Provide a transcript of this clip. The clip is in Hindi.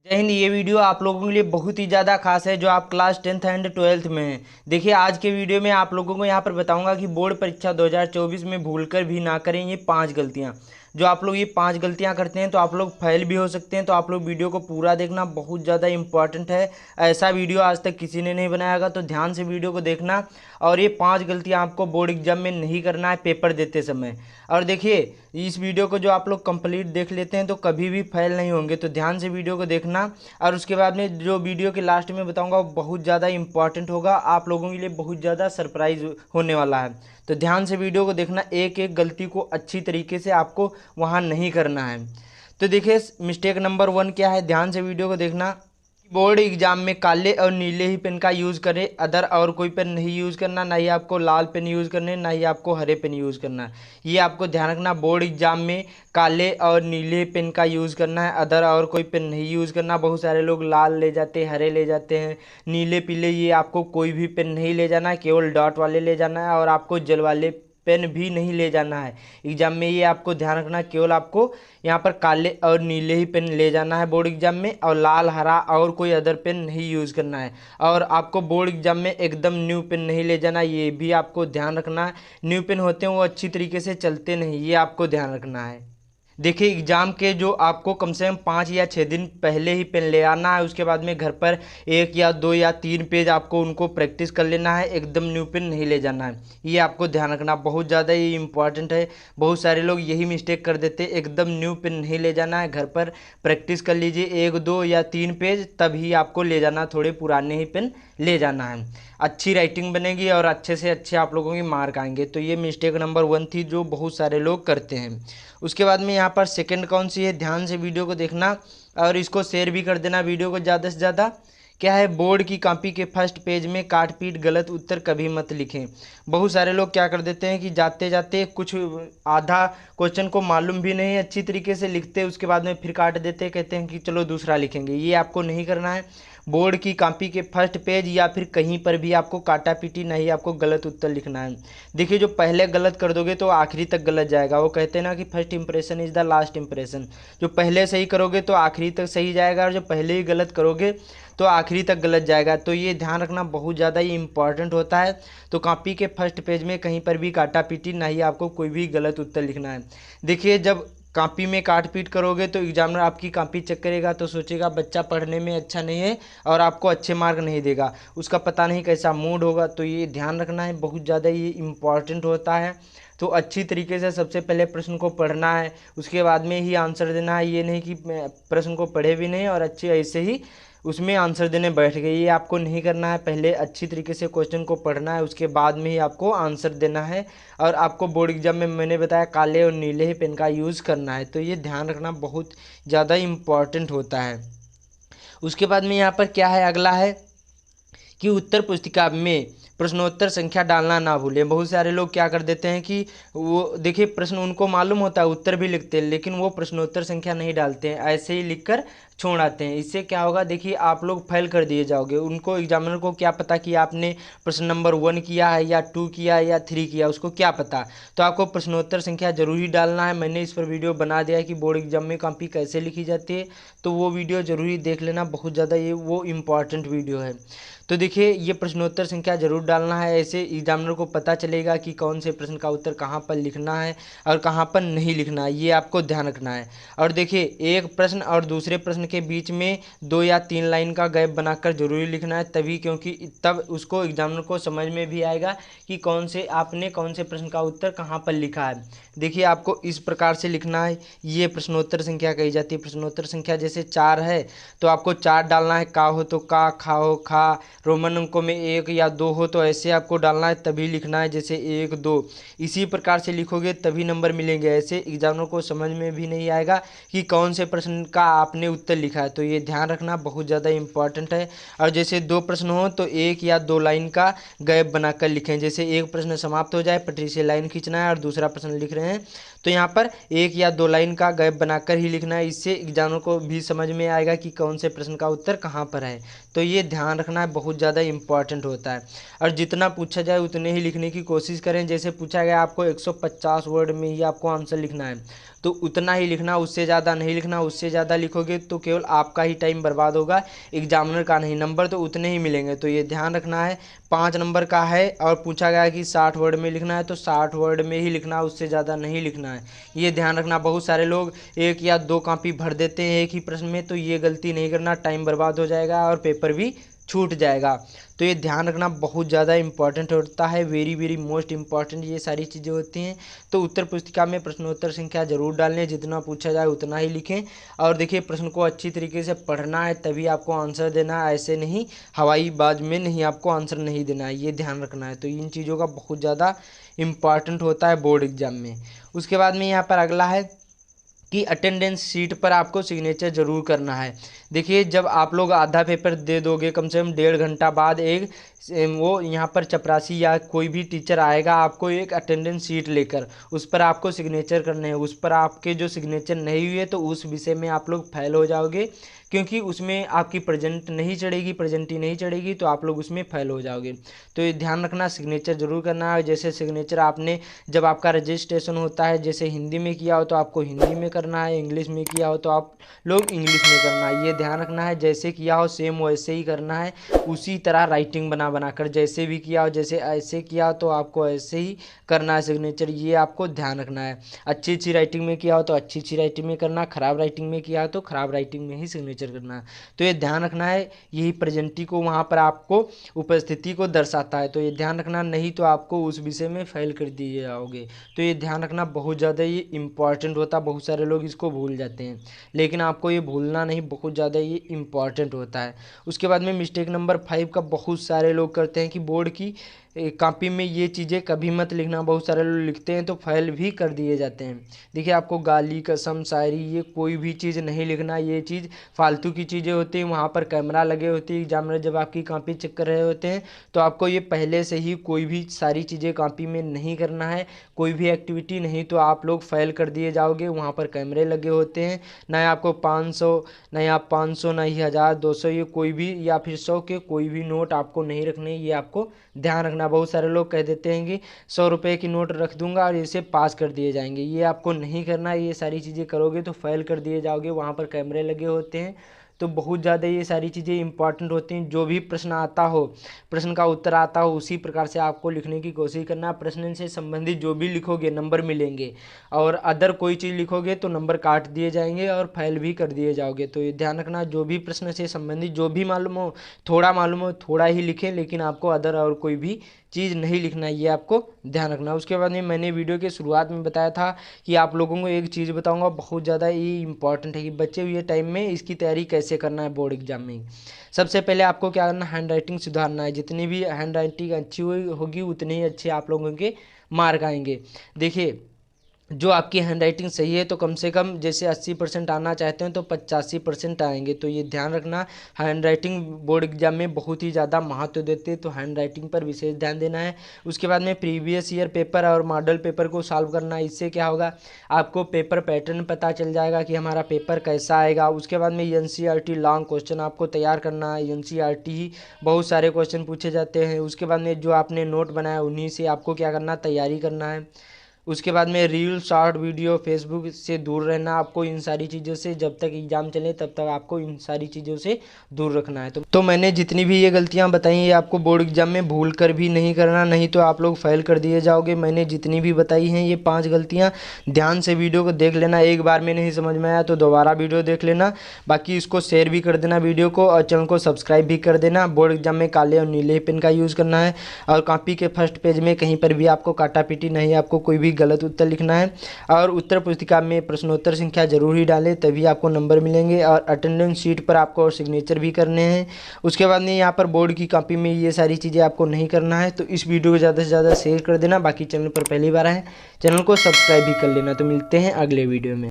जय हिंद। ये वीडियो आप लोगों के लिए बहुत ही ज़्यादा खास है जो आप क्लास 10th एंड 12th में हैं। देखिए, आज के वीडियो में आप लोगों को यहाँ पर बताऊंगा कि बोर्ड परीक्षा 2024 में भूलकर भी ना करें ये 5 गलतियाँ। जो आप लोग ये 5 गलतियाँ करते हैं तो आप लोग फेल भी हो सकते हैं। तो आप लोग वीडियो को पूरा देखना, बहुत ज़्यादा इंपॉर्टेंट है। ऐसा वीडियो आज तक किसी ने नहीं बनाया होगा, तो ध्यान से वीडियो को देखना। और ये 5 गलतियाँ आपको बोर्ड एग्जाम में नहीं करना है पेपर देते समय। और देखिए, इस वीडियो को जो आप लोग कंप्लीट देख लेते हैं तो कभी भी फेल नहीं होंगे। तो ध्यान से वीडियो को देखना। और उसके बाद में जो वीडियो के लास्ट में बताऊंगा वो बहुत ज़्यादा इंपॉर्टेंट होगा, आप लोगों के लिए बहुत ज़्यादा सरप्राइज होने वाला है। तो ध्यान से वीडियो को देखना, एक एक गलती को अच्छी तरीके से आपको वहाँ नहीं करना है। तो देखिए, मिस्टेक नंबर 1 क्या है, ध्यान से वीडियो को देखना। बोर्ड एग्जाम में काले और नीले ही पेन का यूज़ करें, अदर और कोई पेन नहीं यूज़ करना। ना ही आपको लाल पेन यूज़ करने, ना ही आपको हरे पेन यूज़ करना। ये आपको ध्यान रखना, बोर्ड एग्जाम में काले और नीले पेन का यूज़ करना है, अदर और कोई पेन नहीं यूज़ करना। बहुत सारे लोग लाल ले जाते हैं, हरे ले जाते हैं, नीले पीले, ये आपको कोई भी पेन नहीं ले जाना है, केवल डॉट वाले ले जाना है। और आपको जेल वाले पेन भी नहीं ले जाना है एग्जाम में, ये आपको ध्यान रखना। केवल आपको यहाँ पर काले और नीले ही पेन ले जाना है बोर्ड एग्जाम में, और लाल हरा और कोई अदर पेन नहीं यूज़ करना है। और आपको बोर्ड एग्जाम में एकदम न्यू पेन नहीं ले जाना, ये भी आपको ध्यान रखना है। न्यू पेन होते हैं वो अच्छी तरीके से चलते नहीं, ये आपको ध्यान रखना है। देखिए, एग्ज़ाम के जो आपको कम से कम 5 या 6 दिन पहले ही पेन ले आना है। उसके बाद में घर पर 1 या 2 या 3 पेज आपको उनको प्रैक्टिस कर लेना है, एकदम न्यू पेन नहीं ले जाना है। ये आपको ध्यान रखना, बहुत ज़्यादा ये इंपॉर्टेंट है। बहुत सारे लोग यही मिस्टेक कर देते, एकदम न्यू पेन नहीं ले जाना है, घर पर प्रैक्टिस कर लीजिए 1 2 या 3 पेज, तभी आपको ले जाना, थोड़े पुराने ही पेन ले जाना है। अच्छी राइटिंग बनेगी और अच्छे से अच्छे आप लोगों के मार्क आएंगे। तो ये मिस्टेक नंबर 1 थी जो बहुत सारे लोग करते हैं। उसके बाद में यहाँ पर सेकंड कौन सी है, ध्यान से वीडियो को देखना और इसको शेयर भी कर देना वीडियो को ज़्यादा से ज़्यादा। क्या है, बोर्ड की कॉपी के फर्स्ट पेज में काट पीट गलत उत्तर कभी मत लिखें। बहुत सारे लोग क्या कर देते हैं कि जाते जाते कुछ आधा क्वेश्चन को मालूम भी नहीं अच्छी तरीके से लिखते, उसके बाद में फिर काट देते, कहते हैं कि चलो दूसरा लिखेंगे। ये आपको नहीं करना है। बोर्ड की कॉपी के फर्स्ट पेज या फिर कहीं पर भी आपको काटा पीटी नहीं, आपको गलत उत्तर लिखना है। देखिए, जो पहले गलत कर दोगे तो आखिरी तक गलत जाएगा। वो कहते हैं ना कि first impression is the last impression. जो पहले सही करोगे तो आखिरी तक सही जाएगा, और जो पहले ही गलत करोगे तो आखिरी तक गलत जाएगा। तो ये ध्यान रखना, बहुत ज़्यादा ही इंपॉर्टेंट होता है। तो कॉपी के फर्स्ट पेज में कहीं पर भी काटा पीटी नहीं, आपको कोई भी गलत उत्तर लिखना है। देखिए, जब कॉपी में काट पीट करोगे तो एग्जामिनर आपकी कॉपी चेक करेगा तो सोचेगा बच्चा पढ़ने में अच्छा नहीं है और आपको अच्छे मार्क नहीं देगा, उसका पता नहीं कैसा मूड होगा। तो ये ध्यान रखना है, बहुत ज़्यादा ये इम्पॉर्टेंट होता है। तो अच्छी तरीके से सबसे पहले प्रश्न को पढ़ना है, उसके बाद में ही आंसर देना है। ये नहीं कि प्रश्न को पढ़े भी नहीं और अच्छे ऐसे ही उसमें आंसर देने बैठ गए, ये आपको नहीं करना है। पहले अच्छी तरीके से क्वेश्चन को पढ़ना है, उसके बाद में ही आपको आंसर देना है। और आपको बोर्ड एग्जाम में मैंने बताया काले और नीले ही पेन का यूज़ करना है। तो ये ध्यान रखना, बहुत ज़्यादा इम्पॉर्टेंट होता है। उसके बाद में यहाँ पर क्या है, अगला है कि उत्तर पुस्तिका में प्रश्नोत्तर संख्या डालना ना भूलें। बहुत सारे लोग क्या कर देते हैं कि वो देखिए, प्रश्न उनको मालूम होता है, उत्तर भी लिखते हैं, लेकिन वो प्रश्नोत्तर संख्या नहीं डालते हैं, ऐसे ही लिखकर छोड़ आते हैं। इससे क्या होगा, देखिए आप लोग फेल कर दिए जाओगे। उनको एग्जामिनर को क्या पता कि आपने प्रश्न नंबर 1 किया है या 2 किया है या 3 किया, उसको क्या पता। तो आपको प्रश्नोत्तर संख्या जरूर ही डालना है। मैंने इस पर वीडियो बना दिया है कि बोर्ड एग्जाम में कॉपी कैसे लिखी जाती है, तो वो वीडियो जरूर ही देख लेना, बहुत ज़्यादा ये वो इम्पॉर्टेंट वीडियो है। तो देखिए, ये प्रश्नोत्तर संख्या जरूर डालना है, ऐसे एग्जामिनर को पता चलेगा कि कौन से प्रश्न का उत्तर कहाँ पर लिखना है और कहाँ पर नहीं लिखना है, ये आपको ध्यान रखना है। और देखिए, एक प्रश्न और दूसरे प्रश्न के बीच में 2 या 3 लाइन का गैप बनाकर जरूरी लिखना है, तभी, क्योंकि तब उसको एग्जामिनर को समझ में भी आएगा कि कौन से आपने कौन से प्रश्न का उत्तर कहाँ पर लिखा है। देखिए, आपको इस प्रकार से लिखना है, ये प्रश्नोत्तर संख्या कही जाती है। प्रश्नोत्तर संख्या जैसे 4 है तो आपको 4 डालना है, का हो तो का, खा हो खा। रोमन अंकों में 1 या 2 हो तो ऐसे आपको डालना है, तभी लिखना है, जैसे 1 2। इसी प्रकार से लिखोगे तभी नंबर मिलेंगे, ऐसे एग्जामिनर को समझ में भी नहीं आएगा कि कौन से प्रश्न का आपने उत्तर लिखा है। तो ये ध्यान रखना, बहुत ज़्यादा इंपॉर्टेंट है। और जैसे 2 प्रश्न हो तो 1 या 2 लाइन का गैप बनाकर लिखें, जैसे एक प्रश्न समाप्त हो जाए, पटरी से लाइन खींचना है और दूसरा प्रश्न लिख रहे हैं तो यहाँ पर 1 या 2 लाइन का गैप बनाकर ही लिखना है। इससे एग्जामिनर को भी समझ में आएगा कि कौन से प्रश्न का उत्तर कहाँ पर है। तो ये ध्यान रखना है, बहुत ज़्यादा इंपॉर्टेंट होता है। और जितना पूछा जाए उतने ही लिखने की कोशिश करें। जैसे पूछा गया आपको 150 वर्ड में ही आपको आंसर लिखना है, तो उतना ही लिखना, उससे ज़्यादा नहीं लिखना। उससे ज़्यादा लिखोगे तो केवल आपका ही टाइम बर्बाद होगा, एग्जामिनर का नहीं। नंबर तो उतने ही मिलेंगे, तो ये ध्यान रखना है। 5 नंबर का है और पूछा गया है कि 60 वर्ड में लिखना है, तो 60 वर्ड में ही लिखना है, उससे ज़्यादा नहीं लिखना है। ये ध्यान रखना। बहुत सारे लोग 1 या 2 कॉपी भर देते हैं एक ही प्रश्न में, तो ये गलती नहीं करना, टाइम बर्बाद हो जाएगा और पेपर भी छूट जाएगा। तो ये ध्यान रखना, बहुत ज़्यादा इंपॉर्टेंट होता है, वेरी वेरी मोस्ट इंपॉर्टेंट ये सारी चीज़ें होती हैं। तो उत्तर पुस्तिका में प्रश्नोत्तर संख्या जरूर डालें, जितना पूछा जाए उतना ही लिखें। और देखिए, प्रश्न को अच्छी तरीके से पढ़ना है, तभी आपको आंसर देना है, ऐसे नहीं हवाई बाज में नहीं आपको आंसर नहीं देना है, ये ध्यान रखना है। तो इन चीज़ों का बहुत ज़्यादा इंपॉर्टेंट होता है बोर्ड एग्जाम में। उसके बाद में यहाँ पर अगला है कि अटेंडेंस शीट पर आपको सिग्नेचर जरूर करना है। देखिए, जब आप लोग आधा पेपर दे दोगे, कम से कम 1.5 घंटा बाद एक वो यहाँ पर चपरासी या कोई भी टीचर आएगा आपको एक अटेंडेंस शीट लेकर, उस पर आपको सिग्नेचर करने हैं। उस पर आपके जो सिग्नेचर नहीं हुए तो उस विषय में आप लोग फेल हो जाओगे, क्योंकि उसमें आपकी प्रेजेंट नहीं चढ़ेगी, प्रेजेंटी नहीं चढ़ेगी, तो आप लोग उसमें फेल हो जाओगे। तो ये ध्यान रखना, सिग्नेचर जरूर करना है। जैसे सिग्नेचर आपने जब आपका रजिस्ट्रेशन होता है, जैसे हिंदी में किया हो तो आपको हिंदी में करना है, इंग्लिश में किया हो तो आप लोग इंग्लिश में करना है, ये ध्यान रखना है। जैसे किया हो सेम वैसे ही करना है, उसी तरह राइटिंग बना कर, जैसे भी किया हो, जैसे ऐसे किया हो तो आपको ऐसे ही करना है सिग्नेचर, ये आपको ध्यान रखना है। अच्छी राइटिंग में किया हो तो अच्छी राइटिंग में करना, खराब राइटिंग में किया हो तो खराब राइटिंग में ही सिग्नेचर करना है। तो ये ध्यान रखना है, यही प्रेजेंटी को वहाँ पर आपको उपस्थिति को दर्शाता है, तो ये ध्यान रखना, नहीं तो आपको उस विषय में फेल कर दिए जाओगे। तो ये ध्यान रखना, बहुत ज़्यादा ये इंपॉर्टेंट होता है, बहुत सारे लोग इसको भूल जाते हैं, लेकिन आपको ये भूलना नहीं, बहुत ज़्यादा ये इंपॉर्टेंट होता है। उसके बाद में मिस्टेक नंबर 5 का बहुत सारे लोग करते हैं कि बोर्ड की कॉपी में ये चीज़ें कभी मत लिखना। बहुत सारे लोग लिखते हैं तो फेल भी कर दिए जाते हैं। देखिए, आपको गाली, कसम, शायरी, ये कोई भी चीज़ नहीं लिखना, ये चीज़ फालतू की चीज़ें होती हैं। वहाँ पर कैमरा लगे होती है, एग्जामिनर जब आपकी कॉपी चेक कर रहे होते हैं, तो आपको ये पहले से ही कोई भी सारी चीज़ें कॉपी में नहीं करना है, कोई भी एक्टिविटी नहीं, तो आप लोग फेल कर दिए जाओगे। वहाँ पर कैमरे लगे होते हैं, ना आपको 500, ना आप 500, ना ही 1000, 200, ये कोई भी, या फिर 100 के कोई भी नोट आपको नहीं रखने, ये आपको ध्यान रखना। बहुत सारे लोग कह देते हैं कि 100 रुपये की नोट रख दूंगा और इसे पास कर दिए जाएंगे, ये आपको नहीं करना। ये सारी चीज़ें करोगे तो फेल कर दिए जाओगे। वहाँ पर कैमरे लगे होते हैं, तो बहुत ज़्यादा ये सारी चीज़ें इंपॉर्टेंट होती हैं। जो भी प्रश्न आता हो, प्रश्न का उत्तर आता हो, उसी प्रकार से आपको लिखने की कोशिश करना। प्रश्न से संबंधित जो भी लिखोगे नंबर मिलेंगे, और अदर कोई चीज़ लिखोगे तो नंबर काट दिए जाएंगे और फेल भी कर दिए जाओगे। तो ये ध्यान रखना, जो भी प्रश्न से संबंधित जो भी मालूम हो थोड़ा ही लिखें, लेकिन आपको अदर और कोई भी चीज़ नहीं लिखना है, ये आपको ध्यान रखना। उसके बाद में मैंने वीडियो के शुरुआत में बताया था कि आप लोगों को एक चीज़ बताऊंगा, बहुत ज़्यादा ये इंपॉर्टेंट है कि बचे हुए टाइम में इसकी तैयारी कैसे करना है बोर्ड एग्जाम में। सबसे पहले आपको क्या करना, हैंड राइटिंग सुधारना है। जितनी भी हैंड राइटिंग अच्छी होगी उतने ही अच्छे आप लोगों के मार्क आएंगे। देखिए, जो आपकी हैंड राइटिंग सही है तो कम से कम जैसे 80% आना चाहते हैं तो 85% आएंगे। तो ये ध्यान रखना, हैंड राइटिंग बोर्ड एग्जाम में बहुत ही ज़्यादा महत्व देते हैं, तो हैंड राइटिंग पर विशेष ध्यान देना है। उसके बाद में प्रीवियस ईयर पेपर और मॉडल पेपर को सॉल्व करना है। इससे क्या होगा, आपको पेपर पैटर्न पता चल जाएगा कि हमारा पेपर कैसा आएगा। उसके बाद में NCERT लॉन्ग क्वेश्चन आपको तैयार करना है। NCERT ही बहुत सारे क्वेश्चन पूछे जाते हैं। उसके बाद में जो आपने नोट बनाया उन्हीं से आपको क्या करना, तैयारी करना है। उसके बाद में रील, शॉर्ट वीडियो, फेसबुक से दूर रहना आपको। इन सारी चीज़ों से जब तक एग्ज़ाम चले तब तक आपको इन सारी चीज़ों से दूर रखना है। तो मैंने जितनी भी ये गलतियां बताई ये आपको बोर्ड एग्जाम में भूल कर भी नहीं करना, नहीं तो आप लोग फेल कर दिए जाओगे। मैंने जितनी भी बताई हैं ये 5 गलतियाँ, ध्यान से वीडियो को देख लेना। एक बार में नहीं समझ में आया तो दोबारा वीडियो देख लेना। बाकी इसको शेयर भी कर देना वीडियो को, और चैनल को सब्सक्राइब भी कर देना। बोर्ड एग्जाम में काले और नीले पेन का यूज़ करना है, और कॉपी के फर्स्ट पेज में कहीं पर भी आपको काटा पीटी नहीं, आपको कोई भी गलत उत्तर लिखना है। और उत्तर पुस्तिका में प्रश्नोत्तर संख्या जरूर ही डालें, तभी आपको नंबर मिलेंगे। और अटेंडेंस शीट पर आपको सिग्नेचर भी करने हैं। उसके बाद में यहाँ पर बोर्ड की कॉपी में ये सारी चीज़ें आपको नहीं करना है। तो इस वीडियो को ज़्यादा से ज़्यादा शेयर कर देना। बाकी चैनल पर पहली बार आए, चैनल को सब्सक्राइब भी कर लेना। तो मिलते हैं अगले वीडियो में।